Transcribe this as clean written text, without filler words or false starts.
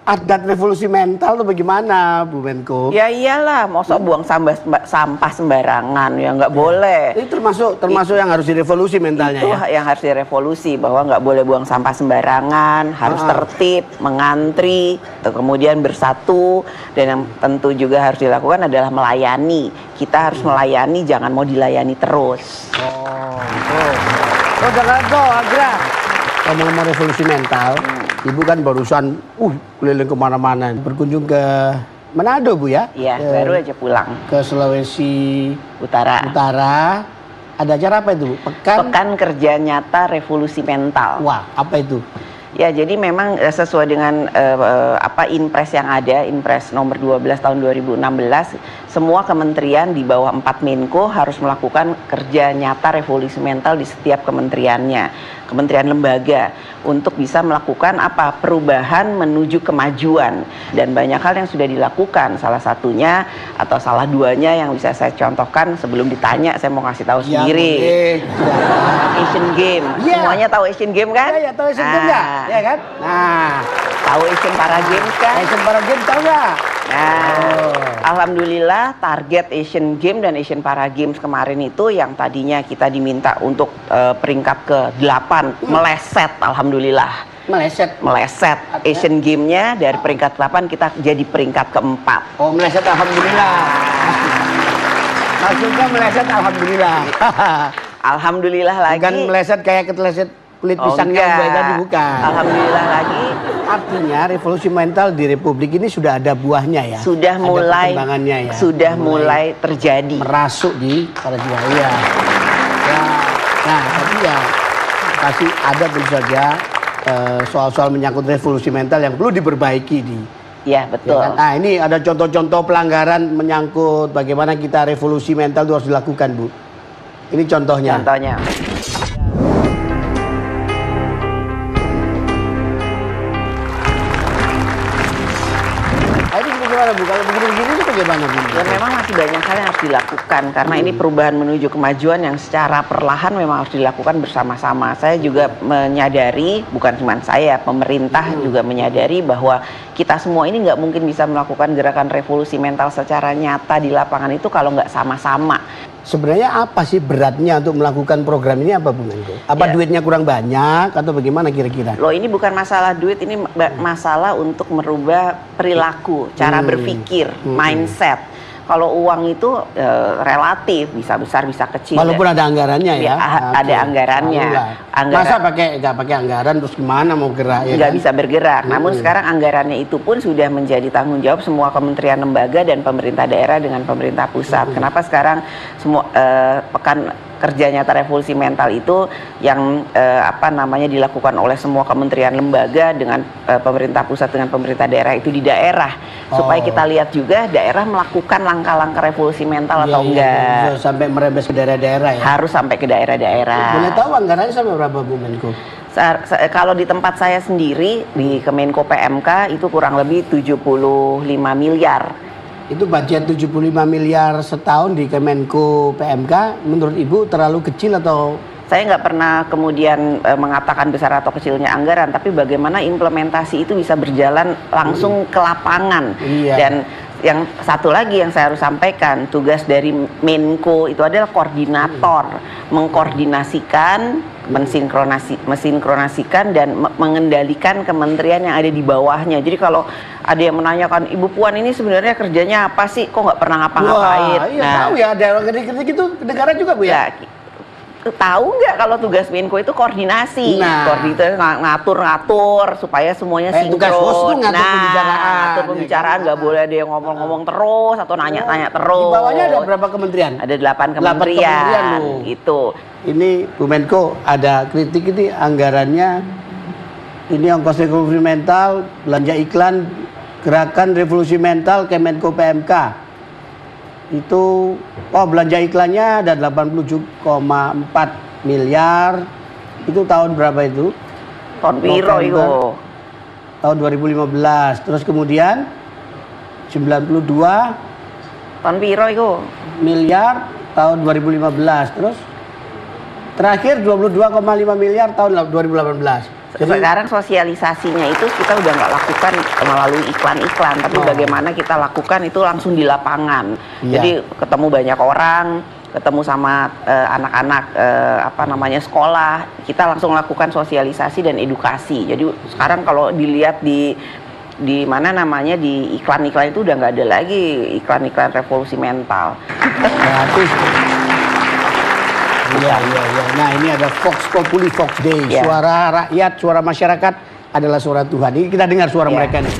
adat revolusi mental tuh bagaimana, Bu Menko? Ya iyalah, masa buang sampah sembarangan ya nggak boleh. Ini termasuk yang harus direvolusi mentalnya Itu ya. yang harus direvolusi, bahwa nggak boleh buang sampah sembarangan, harus tertib, mengantri, kemudian bersatu, dan yang tentu juga harus dilakukan adalah melayani. Kita harus melayani, jangan mau dilayani terus. Oh, jangan Agra. Ngomong-ngomong revolusi mental, Ibu kan barusan keliling kemana-mana, berkunjung ke Manado, Bu ya? Iya, baru aja pulang. Ke Sulawesi Utara. Ada acara apa itu, Bu? Pekan Kerja Nyata Revolusi Mental. Wah, apa itu? Ya, jadi memang sesuai dengan Inpres yang ada, Inpres nomor 12 tahun 2016, semua kementerian di bawah 4 Menko harus melakukan kerja nyata revolusi mental di setiap kementeriannya, kementerian lembaga, untuk bisa melakukan perubahan menuju kemajuan. Dan banyak hal yang sudah dilakukan, salah satunya atau salah duanya yang bisa saya contohkan sebelum ditanya, saya mau kasih tahu sendiri. Asian Game, semuanya tahu Asian Game kan? Iya, tahu Asian Game ya? Ya kan? Nah, tahu Asian Para Games kan? Asian Para Games tahu nggak? Alhamdulillah target Asian Games dan Asian Para Games kemarin itu yang tadinya kita diminta untuk peringkat ke-8 meleset, alhamdulillah. Meleset. Asian Games-nya dari peringkat 8 kita jadi peringkat ke-4. Oh, meleset, alhamdulillah. Maksudnya meleset, alhamdulillah. Alhamdulillah lagi. Bukan meleset kayak keteleset kulit pisangnya tadi, bukan. Alhamdulillah lagi. Artinya revolusi mental di Republik ini sudah ada buahnya ya. Sudah mulai perkembangannya ya. Sudah mulai terjadi. Merasuk di para jiwa. Ya. Nah, tapi ya pasti ada tentu saja soal-soal menyangkut revolusi mental yang perlu diperbaiki di. Ya, betul. Ya kan? Nah, ini ada contoh-contoh pelanggaran menyangkut bagaimana kita revolusi mental itu harus dilakukan, Bu. Ini contohnya. Bagaimana, Bu? Kalau begini-begini itu bagaimana, Bu? Ya memang masih banyak hal yang harus dilakukan karena ini perubahan menuju kemajuan yang secara perlahan memang harus dilakukan bersama-sama. Saya juga menyadari, bukan cuma saya, pemerintah juga menyadari bahwa kita semua ini nggak mungkin bisa melakukan gerakan revolusi mental secara nyata di lapangan itu kalau nggak sama-sama. Sebenarnya apa sih beratnya untuk melakukan program ini, apa, Bu Menko? Apa duitnya kurang banyak atau bagaimana kira-kira? Loh, ini bukan masalah duit, ini masalah untuk merubah perilaku, cara berpikir, mindset. Kalau uang itu relatif, bisa besar bisa kecil. Walaupun ada anggarannya ya. Ada anggarannya. Masa nggak pakai anggaran terus gimana mau gerak ya? Nggak bisa bergerak. Namun sekarang anggarannya itu pun sudah menjadi tanggung jawab semua kementerian lembaga dan pemerintah daerah dengan pemerintah pusat. Kenapa sekarang semua pekan kerja nyata revolusi mental itu yang dilakukan oleh semua kementerian lembaga dengan pemerintah pusat dengan pemerintah daerah itu di daerah, supaya kita lihat juga daerah melakukan langkah-langkah revolusi mental atau enggak. Sampai merembes ke daerah-daerah ya. Harus sampai ke daerah-daerah. Boleh tahu anggarannya sampai berapa, Bu Menko? Kalau di tempat saya sendiri di Kemenko PMK itu kurang lebih 75 miliar. Itu budget 75 miliar setahun di Kemenko PMK, menurut Ibu terlalu kecil atau? Saya nggak pernah kemudian mengatakan besar atau kecilnya anggaran, tapi bagaimana implementasi itu bisa berjalan langsung ke lapangan. Dan yang satu lagi yang saya harus sampaikan, tugas dari Menko itu adalah koordinator, mengkoordinasikan, mensinkronasikan dan mengendalikan kementerian yang ada di bawahnya. Jadi kalau ada yang menanyakan, Ibu Puan ini sebenarnya kerjanya apa sih? Kok nggak pernah ngapa-ngapain? Wah, iya, tahu ya, ada kritik itu negara juga, Bu ya? Tahu nggak kalau tugas Menko itu koordinasi, ngatur supaya semuanya sinkron. Tugas bos itu ngatur pembicaraan, nggak boleh ada yang ngomong-ngomong terus atau nanya-nanya terus. Di bawahnya ada berapa kementerian? Ada 8 kementerian. Gitu. Ini Bu Menko ada kritik ini anggarannya, ini ongkos revolusi mental, belanja iklan, gerakan revolusi mental Kemenko PMK. Itu belanja iklannya ada 87,4 miliar. Itu tahun berapa itu? Tahun piro itu? Tahun 2015. Terus kemudian 92 tahun piro itu? Miliar tahun 2015. Terus terakhir 22,5 miliar tahun 2018. Sekarang sosialisasinya itu kita udah nggak lakukan melalui iklan-iklan, tapi bagaimana kita lakukan itu langsung di lapangan. Jadi ketemu banyak orang, ketemu sama anak-anak sekolah, kita langsung lakukan sosialisasi dan edukasi. Jadi sekarang kalau dilihat di iklan-iklan itu udah nggak ada lagi iklan-iklan revolusi mental. Gratis. Iya. Nah, ini ada Vox Populi, Vox Dei. Suara rakyat, suara masyarakat adalah suara Tuhan. Ini kita dengar suara mereka nih.